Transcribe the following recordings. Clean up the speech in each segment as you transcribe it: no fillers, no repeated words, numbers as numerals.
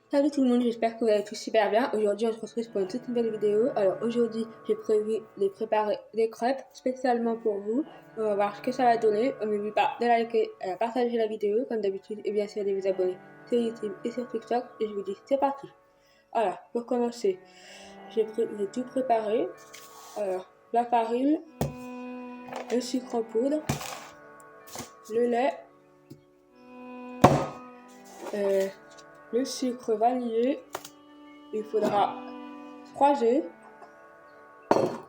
Salut tout le monde, j'espère que vous allez tous super bien. Aujourd'hui, on se retrouve pour une toute nouvelle vidéo. Alors aujourd'hui, j'ai prévu de préparer des crêpes spécialement pour vous. On va voir ce que ça va donner. N'oubliez pas de liker, partager la vidéo comme d'habitude et bien sûr de vous abonner sur YouTube et sur TikTok. Et je vous dis, c'est parti. Alors, pour commencer, j'ai tout préparé. Alors, la farine, le sucre en poudre, le lait, le sucre vanillé. Il faudra 3 œufs.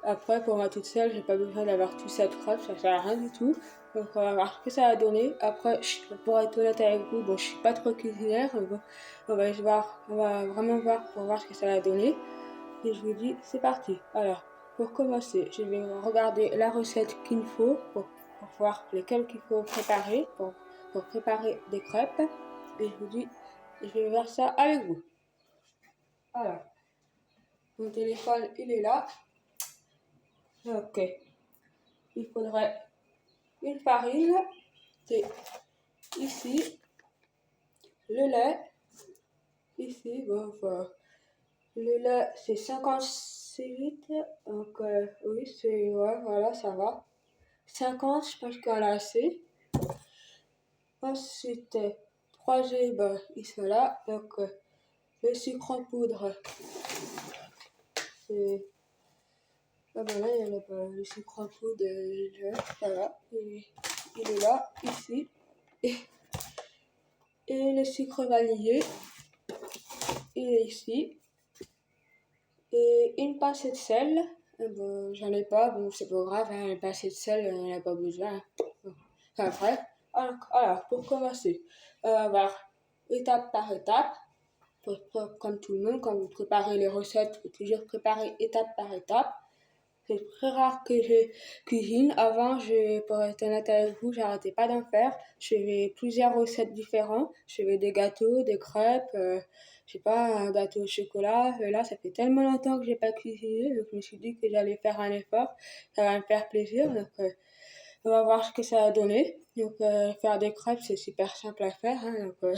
Après, pour moi toute seule, j'ai pas besoin d'avoir tout cette crêpe, ça sert à rien du tout. Donc on va voir ce que ça va donner. Après, pour être honnête avec vous, bon, je suis pas trop cuisinière. Bon, on va vraiment voir pour voir ce que ça va donner. Et je vous dis, c'est parti. Alors, pour commencer, je vais regarder la recette qu'il faut pour voir lesquelles qu'il faut préparer pour préparer des crêpes. Et je vous dis, je vais voir ça avec vous. Alors, mon téléphone, il est là. Ok. Il faudrait une farine, c'est ici, le lait, ici, bon, enfin, le lait c'est 58, donc oui, c'est, ouais, voilà, ça va. 50, je pense qu'on a assez. Ensuite, 3 œufs, ben, ils sont là, donc le sucre en poudre, c'est... Ah ben là, il y a le sucre en poudre, ça va, il est là, ici. Et le sucre vanillé, il est ici. Et une pincée de sel. Bon, j'en ai pas, bon, c'est pas grave, hein, une pincée de sel, on n'en a pas besoin. Bon, après, alors, pour commencer, on va voir étape par étape. Comme tout le monde, quand vous préparez les recettes, il faut toujours préparer étape par étape. C'est très rare que je cuisine. Avant, pour être honnête avec vous, j'arrêtais pas d'en faire. Je faisais plusieurs recettes différentes. Je faisais des gâteaux, des crêpes, je sais pas, un gâteau au chocolat. Et là, ça fait tellement longtemps que j'ai pas cuisiné, donc je me suis dit que j'allais faire un effort. Ça va me faire plaisir, donc on va voir ce que ça va donner. Donc faire des crêpes, c'est super simple à faire. Hein, donc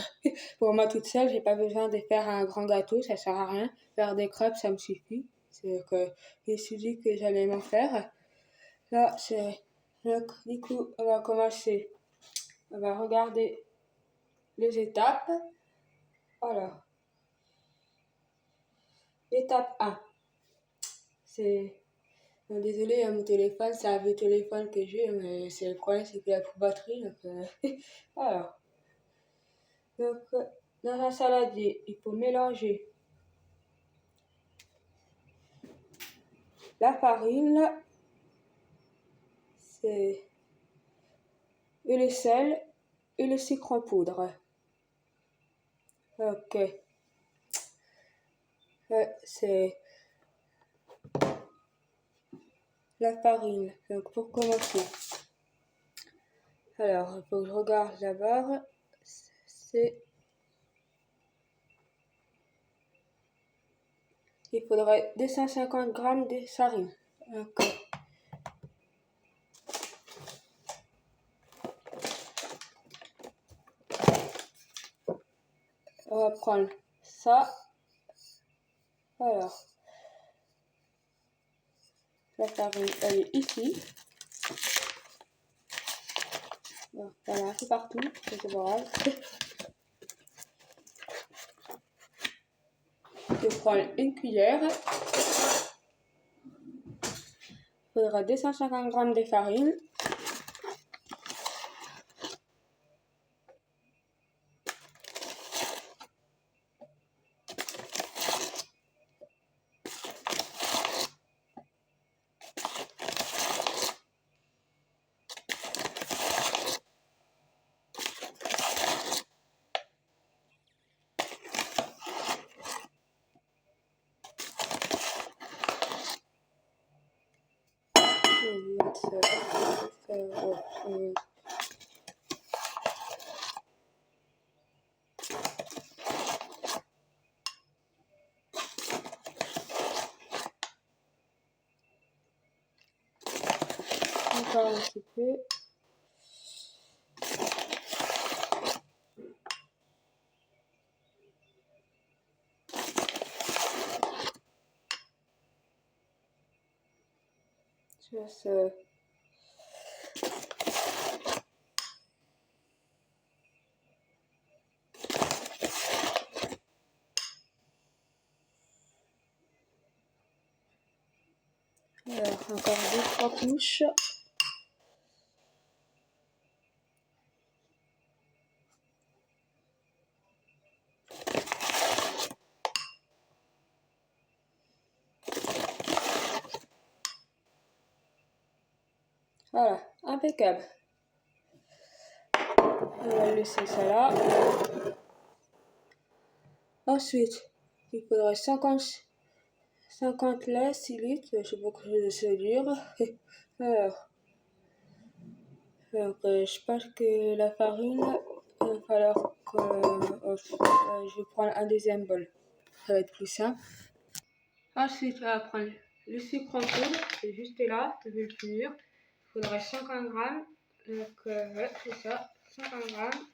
pour moi toute seule, j'ai pas besoin de faire un grand gâteau, ça sert à rien. Faire des crêpes, ça me suffit. C'est que je me suis dit que j'allais m'en faire. Là, c'est donc du coup, on va commencer. On va regarder les étapes. Alors, étape 1, c'est désolé, mon téléphone, c'est un vieux téléphone que j'ai, mais c'est le problème, c'est qu'il a plus de batterie. Donc, alors, donc, dans un saladier, il faut mélanger la farine, c'est et le sel et le sucre en poudre. Ok, c'est la farine. Donc pour commencer, alors il faut que je regarde d'abord. Il faudrait 250 grammes de farine. Ok. On va prendre ça. Alors, la farine, elle est ici. Bon, il y en a un peu partout, c'est pas grave. Je vais prendre une cuillère. Il faudra 250 grammes de farine. Encore un petit peu. Ça, c'est... Alors, encore 2-3 couches. Voilà, impeccable. On va laisser ça là. Ensuite, il faudrait 50 là, 6 litres, je sais pas quoi je sais dire. Alors, je pense que la farine, il va falloir que je vais prendre un deuxième bol. Ça va être plus simple. Ensuite, on va prendre le sucre en poudre, c'est juste là, tu veux le finir. Il faudrait 50 grammes. Donc, ouais, c'est ça, 50 grammes.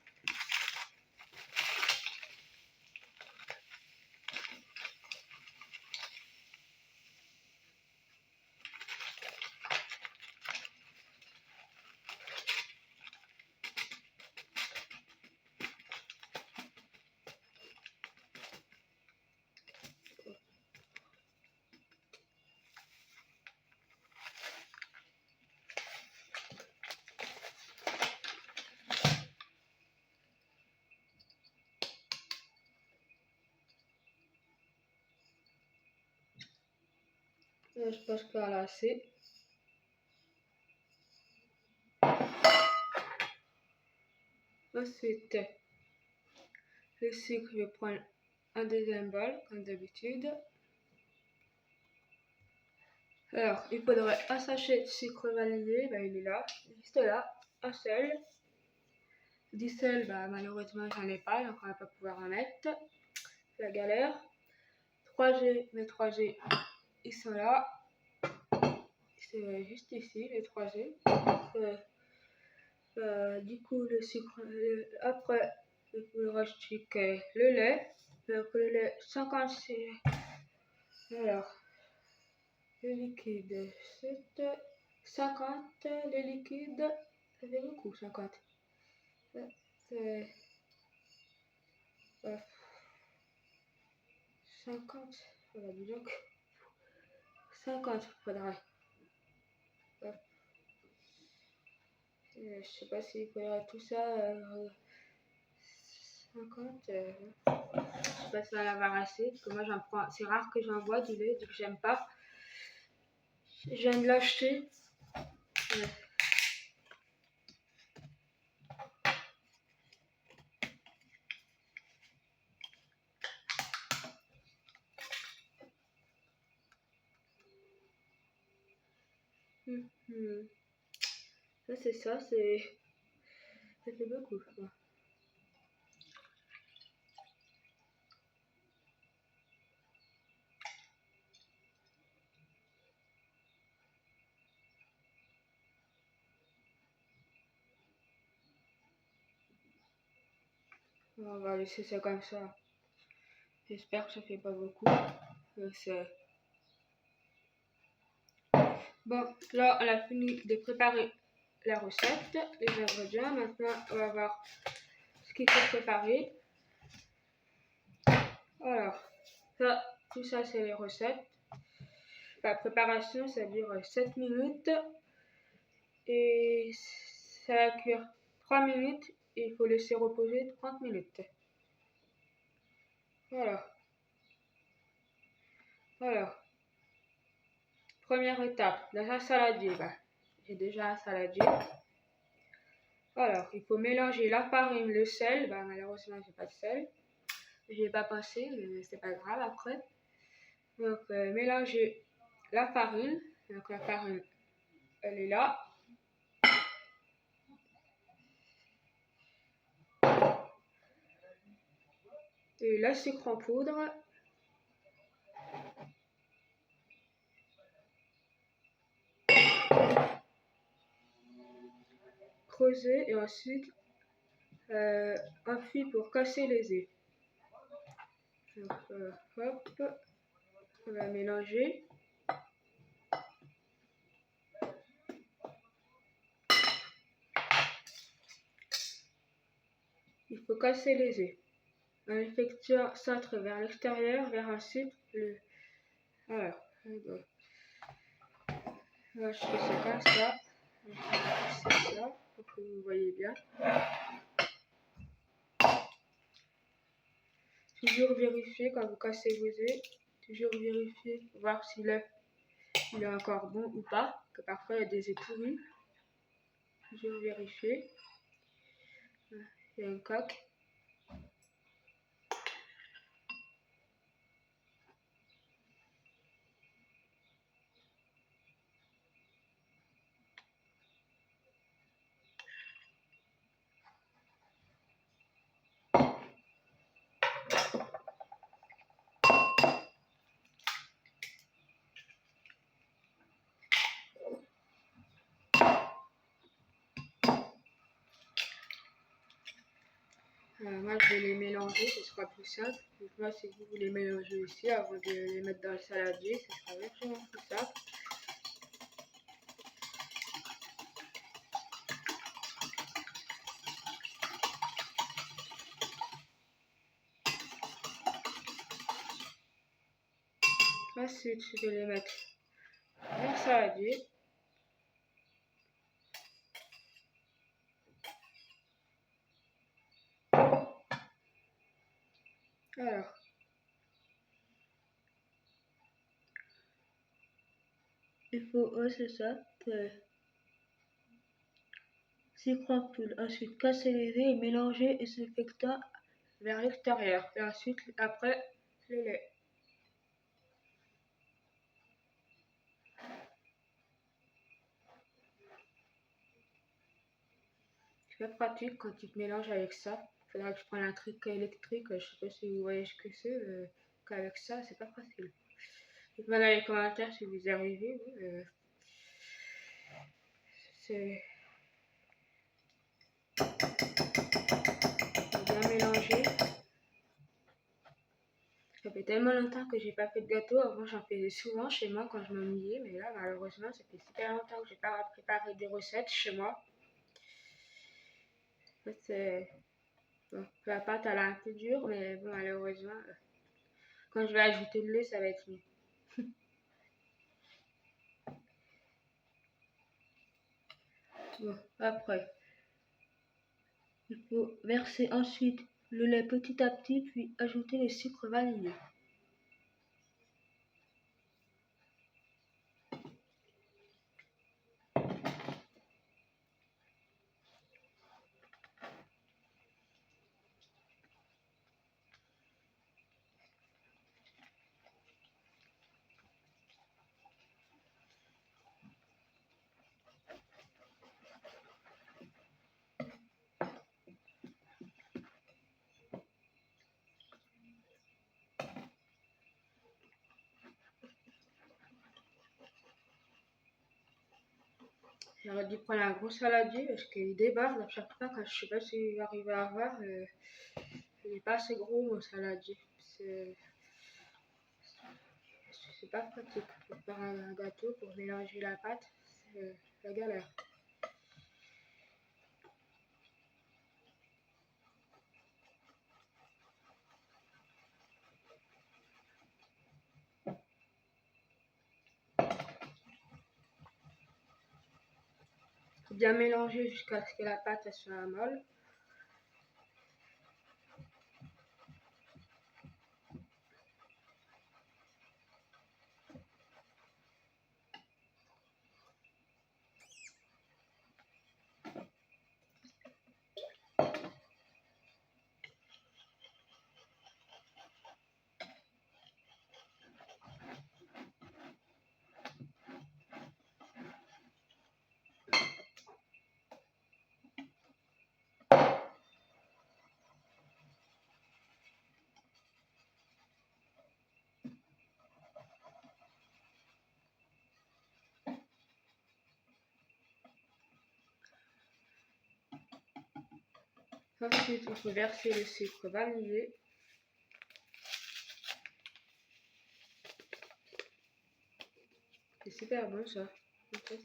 Je pense qu'il y en a assez. Ensuite, le sucre, je vais prendre un deuxième bol, comme d'habitude. Alors, il faudrait un sachet de sucre vanillé, bah, il est là, juste là, un seul. Du sel, bah, malheureusement, j'en ai pas, donc on va pas pouvoir en mettre. La galère. 3G, mes 3G, ils sont là. C'est juste ici, les 3G. Du coup, le sucre, après, il faudra acheter le lait. Donc, le lait, 50 c'est. Alors, le liquide, c'est 50. Le liquide, ça fait beaucoup, 50. C'est 50. Voilà, dis donc. 50, faudrait. Je sais pas s'il faudrait tout ça. 50. Je sais pas si ça va l'avoir assez. Parce que moi, j'en prends. C'est rare que j'en bois du lait, donc j'aime pas. Je viens de l'acheter. Ça, c'est ça, c'est. Ça fait beaucoup, je crois. On va laisser ça comme ça. J'espère que ça fait pas beaucoup. Bon, là, on a fini de préparer la recette, les ingrédients. Maintenant, on va voir ce qu'il faut préparer. Alors, ça, tout ça, c'est les recettes. La préparation, ça dure 7 minutes. Et ça va cuire 3 minutes. Et il faut laisser reposer 30 minutes. Voilà. Alors, première étape, dans un saladier. J'ai déjà un saladier. Alors, il faut mélanger la farine, le sel. Malheureusement, j'ai pas de sel. J'y ai pas pensé, mais c'est pas grave après. Donc, mélanger la farine. Donc, la farine, elle est là. Et le sucre en poudre. Creuser et ensuite un fil pour casser les œufs. Donc, hop, on va mélanger. il faut casser les œufs en effectuant centre vers l'extérieur, vers ensuite le... Alors, là, je fais ça comme ça. C'est ça, pour que vous voyez bien. Toujours vérifier quand vous cassez vos œufs. Toujours vérifier, voir si l'œuf il est encore bon ou pas. Que parfois il y a des œufs pourris. Toujours vérifier. Il y a une coque. Moi je vais les mélanger, ce sera plus simple. Donc moi si vous les mélangez aussi avant de les mettre dans le saladier, ce sera largement plus simple. Ensuite je vais les mettre dans le saladier. Alors, il faut, c'est ça, sucre en poudre. Ensuite, casser les œufs et mélanger et s'effectuer vers l'extérieur. Et ensuite, après, le lait. C'est pas pratique quand tu te mélanges avec ça. Il faudra que je prenne un truc électrique. Je sais pas si vous voyez ce que c'est. Qu'avec ça, c'est pas facile. Dites-moi dans les commentaires si vous y arrivez. Oui, c'est bien mélangé. Ça fait tellement longtemps que j'ai pas fait de gâteau. Avant, j'en faisais souvent chez moi quand je m'ennuyais. Mais là, malheureusement, ça fait super longtemps que j'ai pas préparé des recettes chez moi. En fait, c'est... Bon, la pâte, elle est un peu dure, mais bon, malheureusement, quand je vais ajouter le lait, ça va être mieux. Bon, après, il faut verser ensuite le lait petit à petit, puis ajouter le sucre vanillé. J'aurais dû prendre un gros saladier parce qu'il déborde à chaque fois quand je sais pas si j'arrive à avoir. Il n'est pas assez gros mon saladier. C'est pas pratique pour faire un gâteau, pour mélanger la pâte. C'est la galère. Faut bien mélanger jusqu'à ce que la pâte soit molle. Ensuite, il faut verser le sucre vanillé. C'est super bon ça. En fait,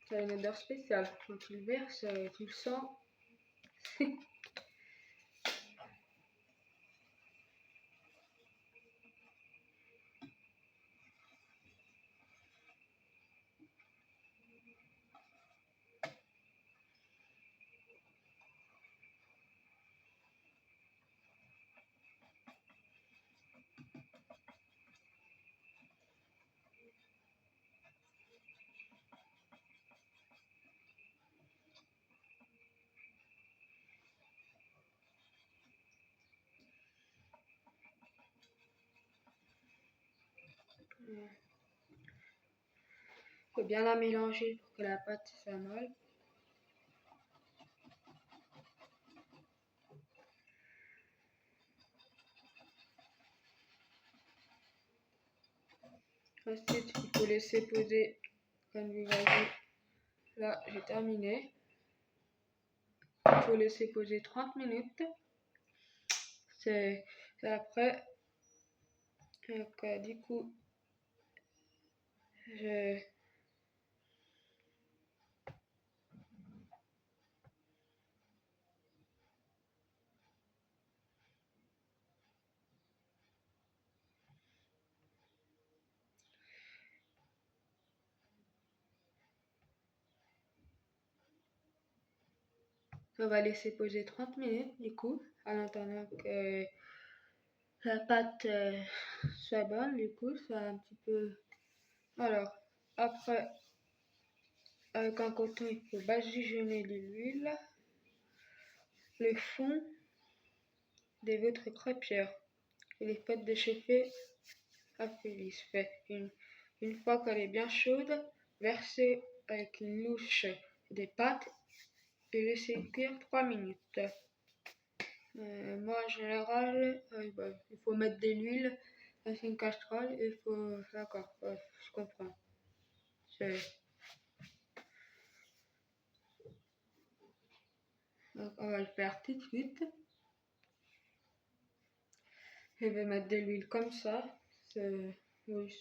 ça a une odeur spéciale. Quand tu le verses, tu le sens. Faut bien la mélanger pour que la pâte soit molle. Ensuite, il faut laisser poser, comme vous voyez. Là, j'ai terminé. Il faut laisser poser 30 minutes. C'est après. Donc, du coup, on va laisser poser 30 minutes, du coup, en attendant que la pâte soit bonne, du coup, soit un petit peu. Alors, après, avec un coton, il faut badigeonner de l'huile, le fond des votre crêpière et les faites d'échauffer à feu lisse. Fait une fois qu'elle est bien chaude, versez avec une louche des pâtes et laissez cuire 3 minutes. Moi en général, il faut mettre de l'huile dans une casserole et il faut. D'accord, je comprends. Donc on va le faire tout de suite. Je vais mettre de l'huile comme ça. Oui.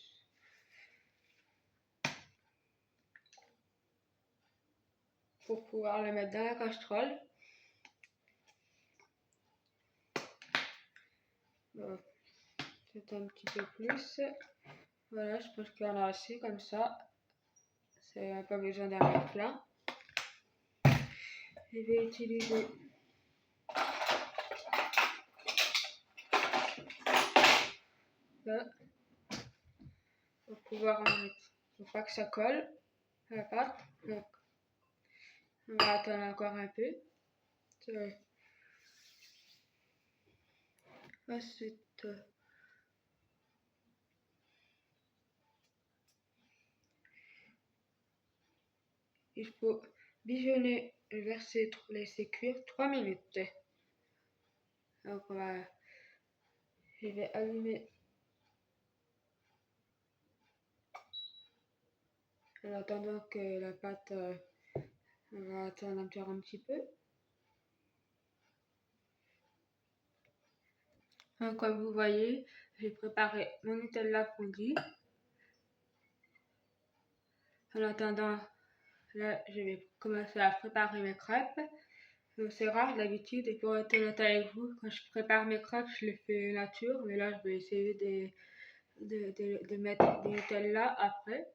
Pour pouvoir le mettre dans la casserole. Voilà. C'est un petit peu plus. Voilà, je pense qu'il y en a assez comme ça. C'est pas besoin d'en mettre plein. Je vais utiliser ça pour pouvoir en mettre. Faut pas que ça colle à la pâte. Donc, on va attendre encore un peu. Ensuite, il faut bigeonner le verser, laisser cuire 3 minutes. Donc, je vais allumer en attendant que la pâte. On va attendre encore un petit peu. Donc, comme vous voyez, j'ai préparé mon Nutella fondu. En attendant, là, je vais commencer à préparer mes crêpes. C'est rare d'habitude, et pour être honnête avec vous, quand je prépare mes crêpes, je les fais nature, mais là, je vais essayer de mettre des Nutella après.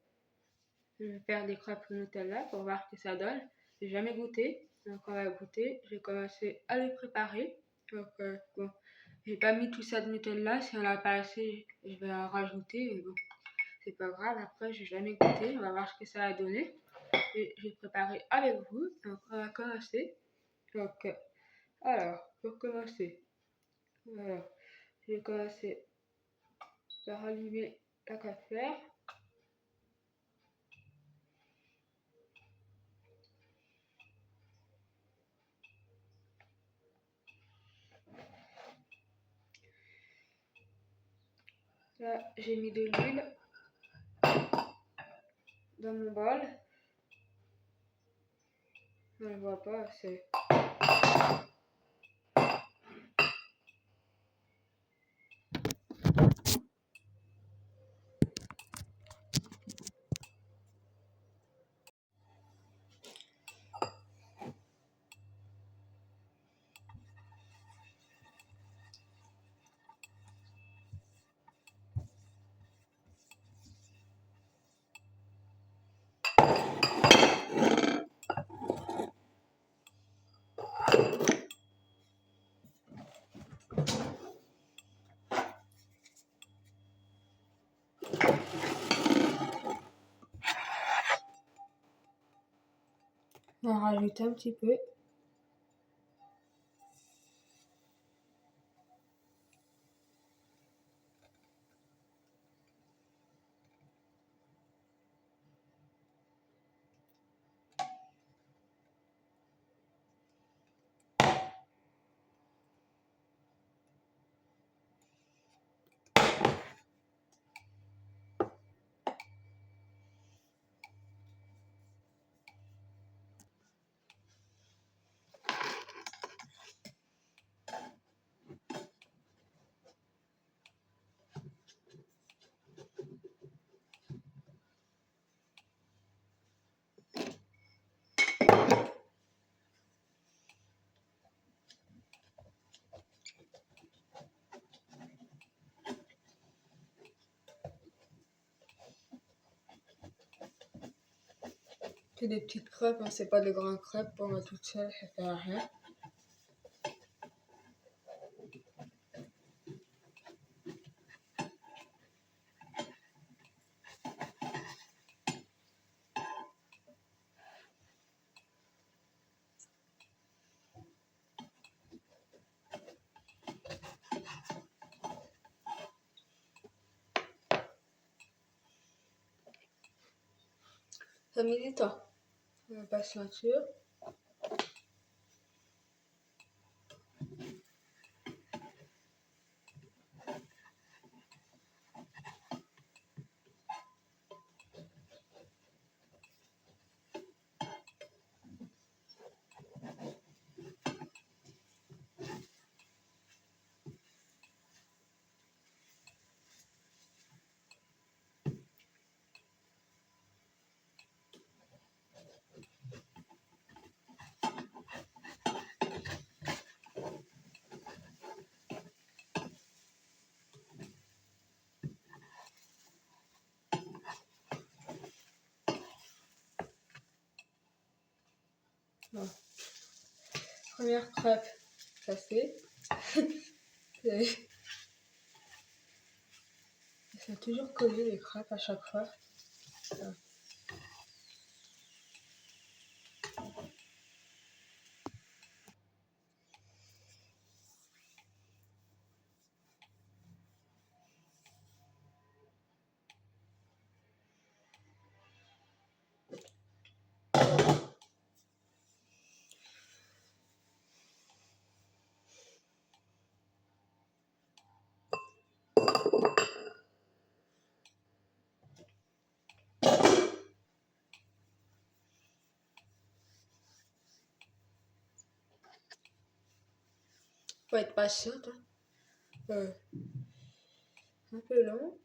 Je vais faire des crêpes au Nutella pour voir ce que ça donne. J'ai jamais goûté, donc on va goûter. Je vais commencer à les préparer. Donc, bon, j'ai pas mis tout ça de Nutella. Si on a pas assez, je vais en rajouter. Mais bon, c'est pas grave. Après, j'ai jamais goûté. On va voir ce que ça va donner. Et j'ai préparé avec vous. Donc, on va commencer. Donc, alors, pour commencer, voilà, je vais commencer par allumer la cafetière. Là, j'ai mis de l'huile dans mon bol. On ne voit pas, c'est. On va rajouter un petit peu. C'est des petites crêpes, hein, c'est pas des grandes crêpes. Pour moi toute seule, ça sert à rien. Ça met du temps. On passe là-dessus. Bon. Première crêpe, ça fait. C'est toujours collé les crêpes à chaque fois. Ça. Faut être patiente. Hein. Un peu long.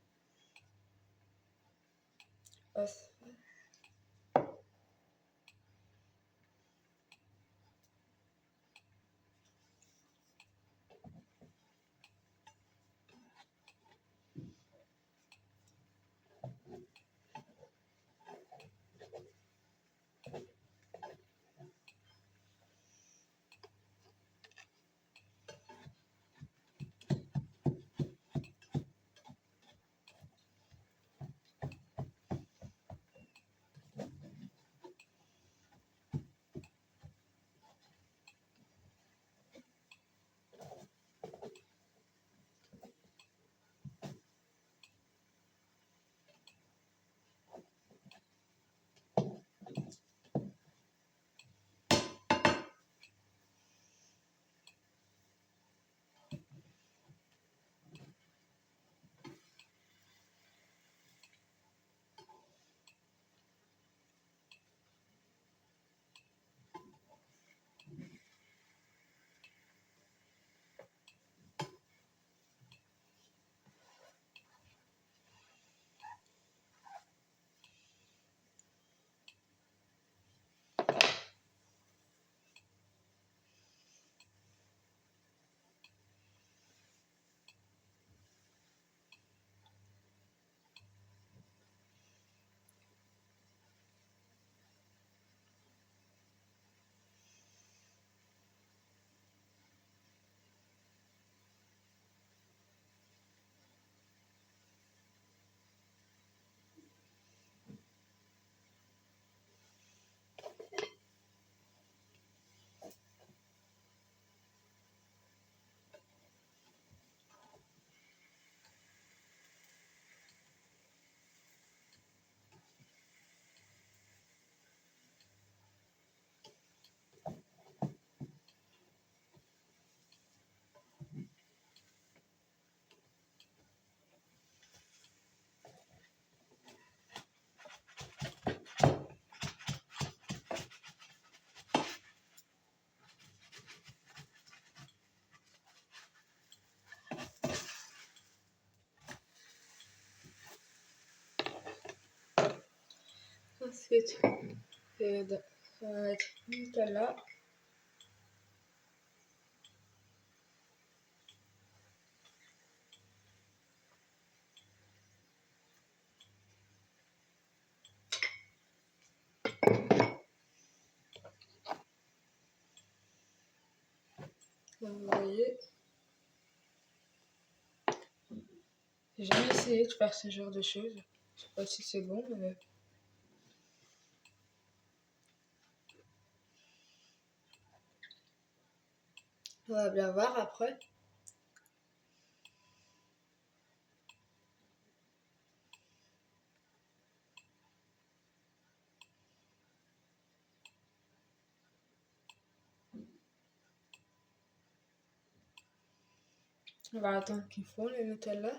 Ensuite, ça va être Nutella. Comme vous voyez, j'ai jamais essayé de faire ce genre de choses. Je sais pas si c'est bon, mais on va bien voir après. On va attendre qu'ils font les Nutella.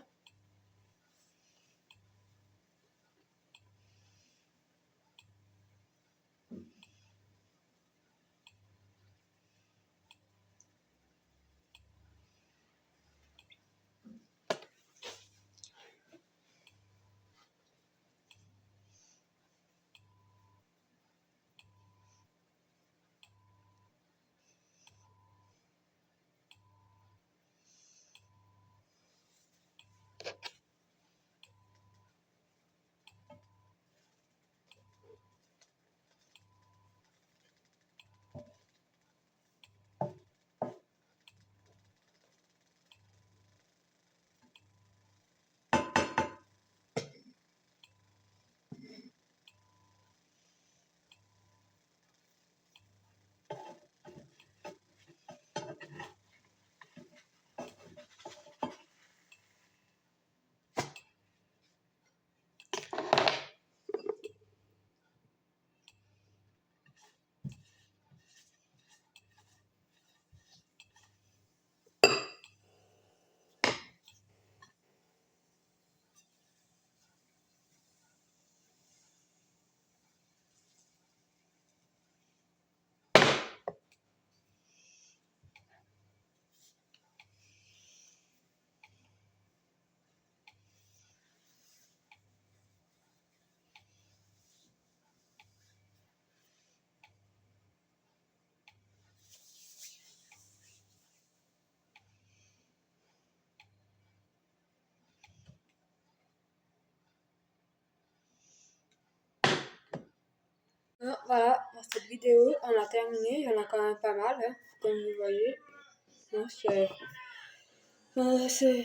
Voilà, pour cette vidéo, on a terminé. Il y en a quand même pas mal, hein, comme vous voyez.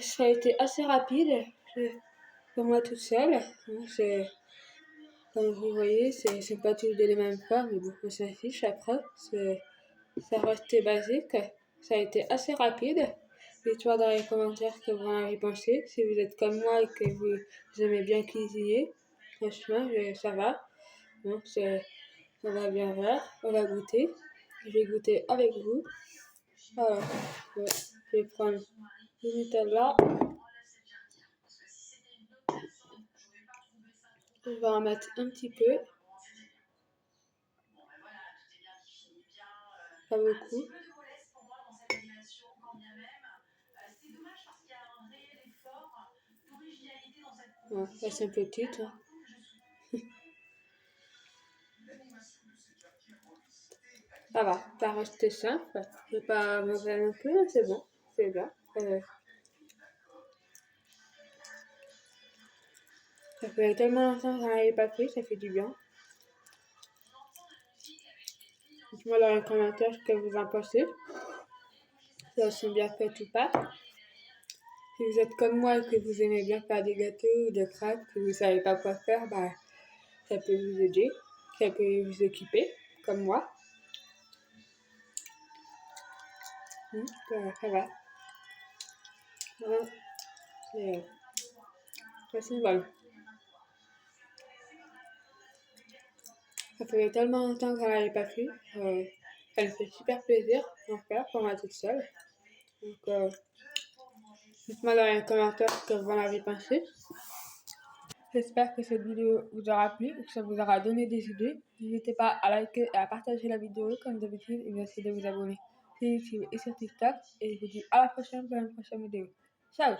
Ça a été assez rapide pour moi toute seule. Comme vous voyez, c'est pas tous les mêmes formes, mais beaucoup s'affichent après. Ça restait basique. Ça a été assez rapide. Dites-moi dans les commentaires ce que vous en avez pensé. Si vous êtes comme moi et que vous aimez bien cuisiner, franchement, ça va. Bon, ça va bien faire. On va goûter. Je vais goûter avec vous. Alors, je vais prendre le Nutella. Je vais en mettre un petit peu. Pas beaucoup. Ouais, c'est un peu petite. Hein. Ça va, ça reste simple. C'est pas mauvais non plus, mais c'est bon. C'est bien. Ça fait tellement longtemps que j'en avais pas pris, ça fait du bien. Dites-moi dans les commentaires ce que vous en pensez. Si elles sont bien faites ou pas. Si vous êtes comme moi et que vous aimez bien faire des gâteaux ou des crêpes, que vous savez pas quoi faire, bah, ça peut vous aider. Ça peut vous équiper, comme moi. Ça va. Ouais, c'est bon. Ça fait tellement longtemps que j'en avais pas fait. Ça me fait super plaisir d'en faire pour moi toute seule. Donc, dites-moi dans les commentaires ce que vous en avez pensé. J'espère que cette vidéo vous aura plu et que ça vous aura donné des idées. N'hésitez pas à liker et à partager la vidéo comme d'habitude et merci de vous abonner sur YouTube et sur TikTok. Et je vous dis à la prochaine pour une prochaine vidéo. Ciao!